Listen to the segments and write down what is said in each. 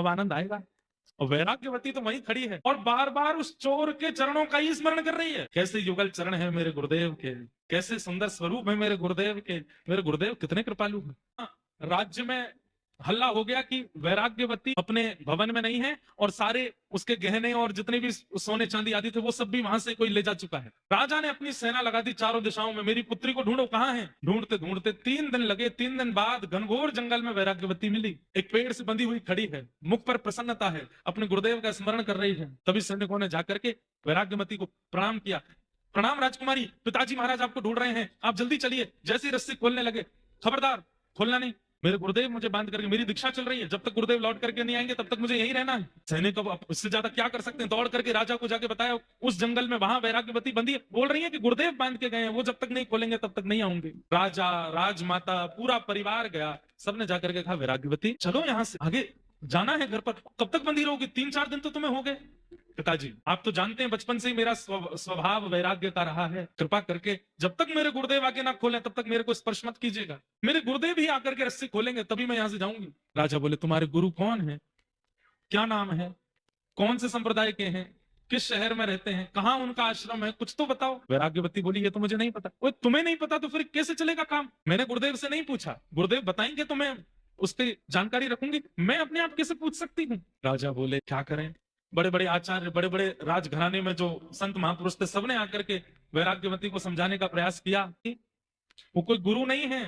अब आनंद आएगा। और वैराग्यवती तो वहीं खड़ी है और बार बार उस चोर के चरणों का ही स्मरण कर रही है। कैसे युगल चरण है मेरे गुरुदेव के, कैसे सुंदर स्वरूप है मेरे गुरुदेव के, मेरे गुरुदेव कितने कृपालु हैं। राज्य में हल्ला हो गया कि वैराग्यवती अपने भवन में नहीं है और सारे उसके गहने और जितने भी सोने चांदी आदि थे वो सब भी वहां से कोई ले जा चुका है। राजा ने अपनी सेना लगा दी चारों दिशाओं में, मेरी पुत्री को ढूंढो कहाँ है। ढूंढते ढूंढते 3 दिन लगे। 3 दिन बाद घनघोर जंगल में वैराग्यवती मिली, एक पेड़ से बंधी हुई खड़ी है, मुख पर प्रसन्नता है, अपने गुरुदेव का स्मरण कर रही है। तभी सैनिकों ने जाकर के वैराग्यवती को प्रणाम किया। प्रणाम राजकुमारी, पिताजी महाराज आपको ढूंढ रहे हैं, आप जल्दी चलिए। जैसी रस्सी खोलने लगे, खबरदार खोलना नहीं, मेरे गुरुदेव मुझे बांध करके, मेरी दीक्षा चल रही है, जब तक गुरुदेव लौट करके नहीं आएंगे तब तक मुझे यहीं रहना है। सैनिक अब इससे ज्यादा क्या कर सकते हैं, दौड़ करके राजा को जाके बताया उस जंगल में वहां वैराग्यवती बंदी है, बोल रही है कि गुरुदेव बांध के गए हैं, वो जब तक नहीं खोलेंगे तब तक नहीं आऊंगे। राजा, राजमाता, पूरा परिवार गया। सबने जाकर के कहा वैराग्यवती चलो यहाँ से आगे जाना है घर पर, कब तक बंदी रहोगी, 3-4 दिन तो तुम्हें हो गए। पिताजी आप तो जानते हैं बचपन से ही मेरा स्वभाव वैराग्य का रहा है, कृपा करके जब तक मेरे गुरुदेव आके ना खोलें तब तक मेरे को स्पर्श मत कीजिएगा, मेरे गुरुदेव ही आकर के रस्सी खोलेंगे तभी मैं यहां से जाऊंगी। राजा बोले तुम्हारे गुरु कौन है, क्या नाम है, कौन से संप्रदाय के हैं, किस शहर में रहते हैं, कहाँ उनका आश्रम है, कुछ तो बताओ। वैराग्यवती बोली ये तो मुझे नहीं पता। ओए तुम्हें नहीं पता तो फिर कैसे चलेगा काम, मैंने गुरुदेव से नहीं पूछा, गुरुदेव बताएंगे तो मैं उस पर जानकारी रखूंगी, मैं अपने आप कैसे पूछ सकती हूँ। राजा बोले क्या करें, बड़े बड़े आचार्य, बड़े बड़े राजघराने में जो संत महापुरुष थे सबने आकर के वैराग्यवती को समझाने का प्रयास किया कि वो कोई गुरु नहीं है,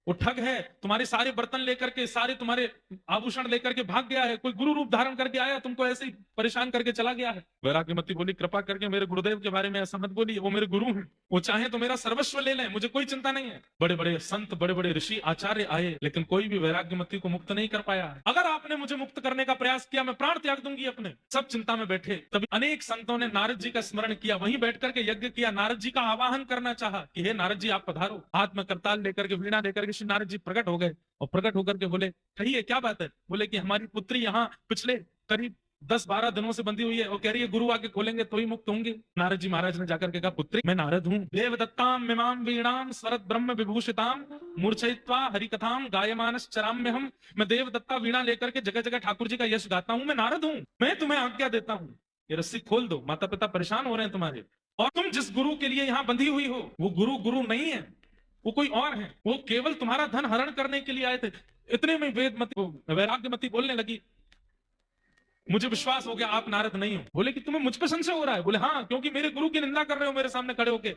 वो ठग है, तुम्हारे सारे बर्तन लेकर के, सारे तुम्हारे आभूषण लेकर के भाग गया है, कोई गुरु रूप धारण करके आया, तुमको ऐसे ही परेशान करके चला गया है। वैराग्यवती बोली कृपा करके मेरे गुरुदेव के बारे में ऐसा मत बोलिए, वो मेरे गुरु हैं, वो चाहे तो मेरा सर्वस्व ले लें, मुझे कोई चिंता नहीं है। बड़े बड़े संत, बड़े बड़े ऋषि आचार्य आए लेकिन कोई भी वैराग्यवती को मुक्त नहीं कर पाया। अगर आपने मुझे मुक्त करने का प्रयास किया मैं प्राण त्याग दूंगी अपने। सब चिंता में बैठे, तभी अनेक संतों ने नारद जी का स्मरण किया, वहीं बैठ करके यज्ञ किया, नारद जी का आवाहन करना चाहा कि हे नारद जी आप पधारो। हाथ में करताल लेकर के, वीणा लेकर के श्री नारद जी प्रकट हो गए और प्रकट होकर के बोले कहिए क्या बात है। बोले कि हमारी पुत्री यहाँ पिछले करीब 10-12 दिनों से बंधी हुई है, वो कह रही है गुरु आके खोलेंगे तो ही मुक्त होंगे। नारद जी महाराज ने जाकर के कहा पुत्री मैं नारद हूँ, देवदत्ताम मिमाम वीणाम स्वरत ब्रह्म विभूषिताम मूर्छयित्वा हरिकथाम गायमानस चराम्य हम। मैं देवदत्ता वीणा लेकर के जगह जगह ठाकुर जी का यश गाता हूँ, मैं नारद हूँ, मैं तुम्हें आज्ञा देता हूँ ये रस्सी खोल दो, माता पिता परेशान हो रहे हैं तुम्हारे, और तुम जिस गुरु के लिए यहाँ बंधी हुई हो वो गुरु गुरु नहीं है, वो कोई और है, वो केवल तुम्हारा धन हरण करने के लिए आए थे। इतने में वैराग्यवती बोलने लगी मुझे विश्वास हो गया आप नारद नहीं हो। बोले कि तुम्हें मुझ पर संशय हो रहा है। बोले हाँ क्योंकि मेरे गुरु की निंदा कर रहे हो मेरे सामने खड़े होके।